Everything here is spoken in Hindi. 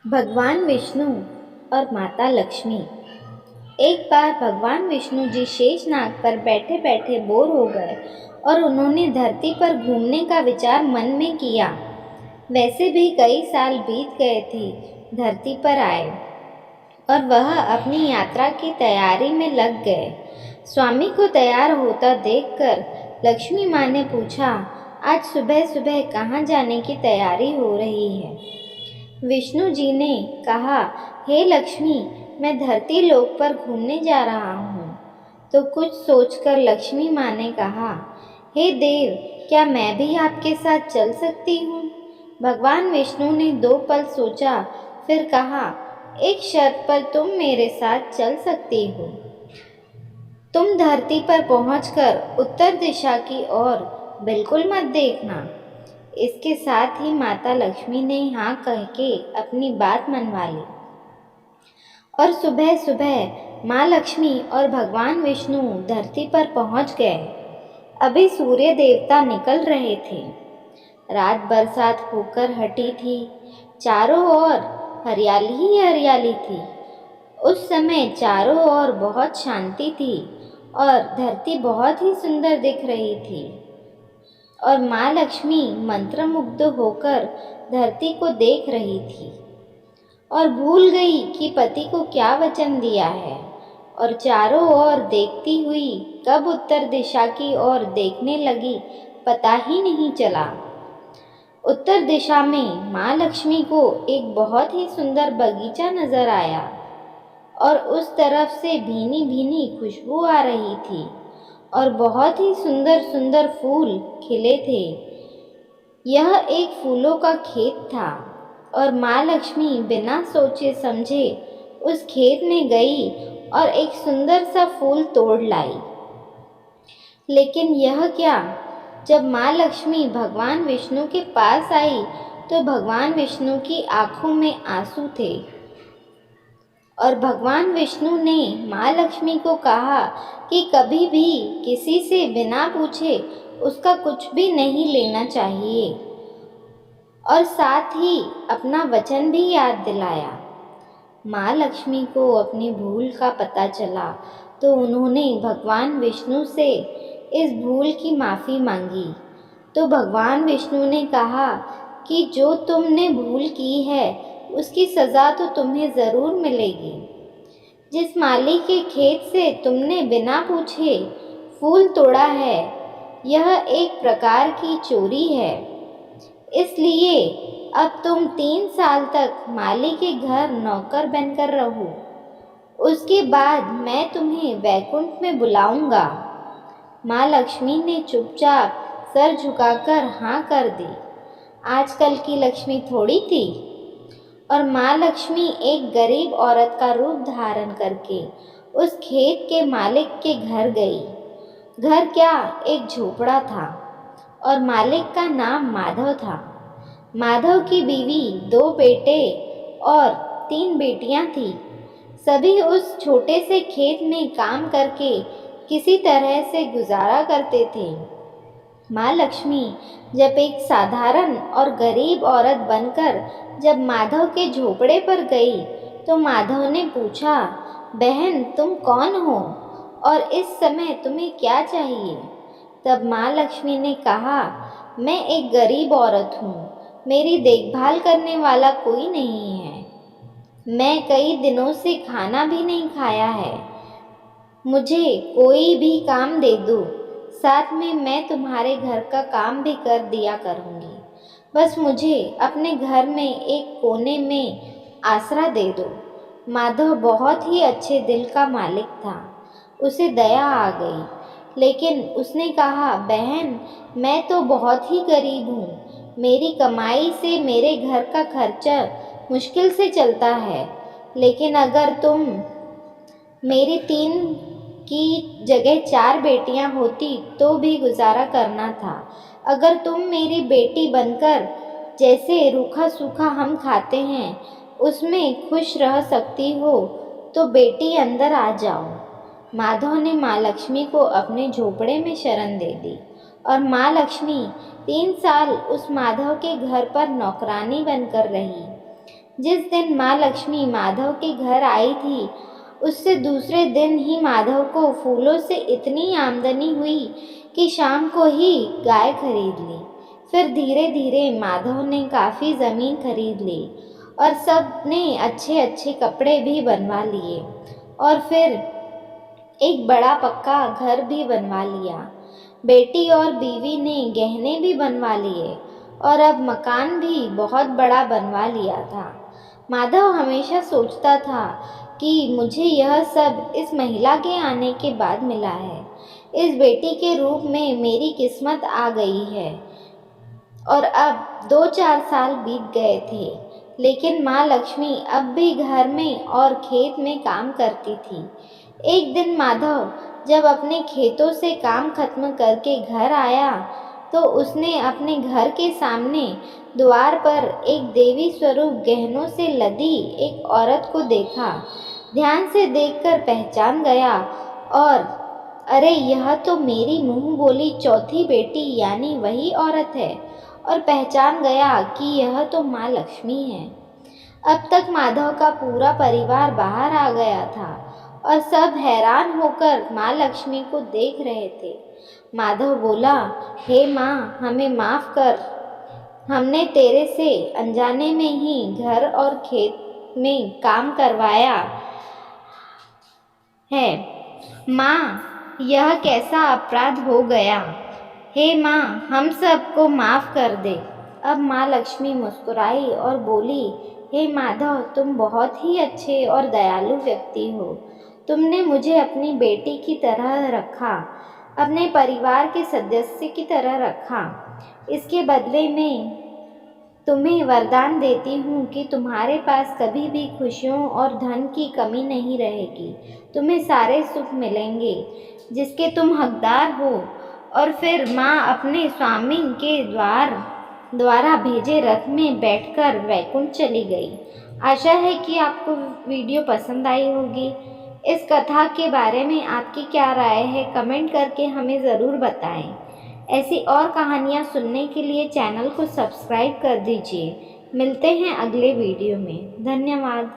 भगवान विष्णु और माता लक्ष्मी। एक बार भगवान विष्णु जी शेषनाग पर बैठे बैठे बोर हो गए और उन्होंने धरती पर घूमने का विचार मन में किया। वैसे भी कई साल बीत गए थे धरती पर आए और वह अपनी यात्रा की तैयारी में लग गए। स्वामी को तैयार होता देखकर लक्ष्मी माँ ने पूछा, आज सुबह सुबह कहाँ जाने की तैयारी हो रही है? विष्णु जी ने कहा, हे लक्ष्मी, मैं धरती लोक पर घूमने जा रहा हूँ। तो कुछ सोचकर लक्ष्मी माँ ने कहा, हे देव, क्या मैं भी आपके साथ चल सकती हूँ? भगवान विष्णु ने 2 पल सोचा, फिर कहा, एक शर्त पर तुम मेरे साथ चल सकती हो। तुम धरती पर पहुंचकर उत्तर दिशा की ओर बिल्कुल मत देखना। इसके साथ ही माता लक्ष्मी ने हाँ कह के अपनी बात मनवा ली और सुबह सुबह माँ लक्ष्मी और भगवान विष्णु धरती पर पहुंच गए। अभी सूर्य देवता निकल रहे थे। रात बरसात होकर हटी थी। चारों ओर हरियाली ही हरियाली थी। उस समय चारों ओर बहुत शांति थी और धरती बहुत ही सुंदर दिख रही थी और माँ लक्ष्मी मंत्रमुग्ध होकर धरती को देख रही थी और भूल गई कि पति को क्या वचन दिया है और चारों ओर देखती हुई कब उत्तर दिशा की ओर देखने लगी पता ही नहीं चला। उत्तर दिशा में माँ लक्ष्मी को एक बहुत ही सुंदर बगीचा नजर आया और उस तरफ से भीनी भीनी खुशबू आ रही थी और बहुत ही सुंदर सुंदर फूल खिले थे। यह एक फूलों का खेत था और माँ लक्ष्मी बिना सोचे समझे उस खेत में गई और एक सुंदर सा फूल तोड़ लाई। लेकिन यह क्या, जब माँ लक्ष्मी भगवान विष्णु के पास आई तो भगवान विष्णु की आंखों में आंसू थे और भगवान विष्णु ने माँ लक्ष्मी को कहा कि कभी भी किसी से बिना पूछे उसका कुछ भी नहीं लेना चाहिए और साथ ही अपना वचन भी याद दिलाया। माँ लक्ष्मी को अपनी भूल का पता चला तो उन्होंने भगवान विष्णु से इस भूल की माफ़ी मांगी। तो भगवान विष्णु ने कहा कि जो तुमने भूल की है उसकी सज़ा तो तुम्हें ज़रूर मिलेगी। जिस माली के खेत से तुमने बिना पूछे फूल तोड़ा है, यह एक प्रकार की चोरी है। इसलिए अब तुम 3 साल तक माली के घर नौकर बनकर रहो। उसके बाद मैं तुम्हें वैकुंठ में बुलाऊंगा। माँ लक्ष्मी ने चुपचाप सर झुकाकर हाँ कर दी। आजकल की लक्ष्मी थोड़ी थी। और माँ लक्ष्मी एक गरीब औरत का रूप धारण करके उस खेत के मालिक के घर गई। घर क्या, एक झोपड़ा था और मालिक का नाम माधव था। माधव की बीवी, 2 बेटे और 3 बेटियां थीं। सभी उस छोटे से खेत में काम करके किसी तरह से गुजारा करते थे। माँ लक्ष्मी जब एक साधारण और गरीब औरत बनकर जब माधव के झोपड़े पर गई तो माधव ने पूछा, बहन तुम कौन हो और इस समय तुम्हें क्या चाहिए? तब माँ लक्ष्मी ने कहा, मैं एक गरीब औरत हूँ, मेरी देखभाल करने वाला कोई नहीं है। मैं कई दिनों से खाना भी नहीं खाया है। मुझे कोई भी काम दे दो, साथ में मैं तुम्हारे घर का काम भी कर दिया करूँगी। बस मुझे अपने घर में एक कोने में आसरा दे दो। माधव बहुत ही अच्छे दिल का मालिक था। उसे दया आ गई, लेकिन उसने कहा, बहन मैं तो बहुत ही गरीब हूँ। मेरी कमाई से मेरे घर का खर्चा मुश्किल से चलता है। लेकिन अगर तुम मेरी 3 की जगह 4 बेटियां होती तो भी गुजारा करना था। अगर तुम मेरी बेटी बनकर जैसे रूखा सूखा हम खाते हैं उसमें खुश रह सकती हो तो बेटी अंदर आ जाओ। माधव ने माँ लक्ष्मी को अपने झोपड़े में शरण दे दी और माँ लक्ष्मी 3 साल उस माधव के घर पर नौकरानी बनकर रही। जिस दिन माँ लक्ष्मी माधव के घर आई थी, उससे दूसरे दिन ही माधव को फूलों से इतनी आमदनी हुई कि शाम को ही गाय खरीद ली। फिर धीरे धीरे माधव ने काफ़ी ज़मीन खरीद ली और सब ने अच्छे अच्छे कपड़े भी बनवा लिए और फिर एक बड़ा पक्का घर भी बनवा लिया। बेटी और बीवी ने गहने भी बनवा लिए और अब मकान भी बहुत बड़ा बनवा लिया था। माधव हमेशा सोचता था कि मुझे यह सब इस महिला के आने के बाद मिला है। इस बेटी के रूप में मेरी किस्मत आ गई है। और अब 2-4 साल बीत गए थे, लेकिन माँ लक्ष्मी अब भी घर में और खेत में काम करती थी। एक दिन माधव जब अपने खेतों से काम खत्म करके घर आया, तो उसने अपने घर के सामने द्वार पर एक देवी स्वरूप गहनों से लदी एक औरत को देखा। ध्यान से देखकर पहचान गया और अरे, यह तो मेरी मुँह बोली चौथी बेटी यानी वही औरत है, और पहचान गया कि यह तो माँ लक्ष्मी है। अब तक माधव का पूरा परिवार बाहर आ गया था और सब हैरान होकर माँ लक्ष्मी को देख रहे थे। माधव बोला, हे माँ, हमें माफ़ कर, हमने तेरे से अनजाने में ही घर और खेत में काम करवाया है। माँ, यह कैसा अपराध हो गया। हे माँ, हम सबको माफ़ कर दे। अब माँ लक्ष्मी मुस्कुराई और बोली, हे माधव, तुम बहुत ही अच्छे और दयालु व्यक्ति हो। तुमने मुझे अपनी बेटी की तरह रखा, अपने परिवार के सदस्य की तरह रखा। इसके बदले में तुम्हें वरदान देती हूँ कि तुम्हारे पास कभी भी खुशियों और धन की कमी नहीं रहेगी। तुम्हें सारे सुख मिलेंगे जिसके तुम हकदार हो। और फिर माँ अपने स्वामी के द्वारा भेजे रथ में बैठकर वैकुंठ चली गई। आशा है कि आपको वीडियो पसंद आई होगी। इस कथा के बारे में आपकी क्या राय है, कमेंट करके हमें ज़रूर बताएं। ऐसी और कहानियाँ सुनने के लिए चैनल को सब्सक्राइब कर दीजिए। मिलते हैं अगले वीडियो में। धन्यवाद।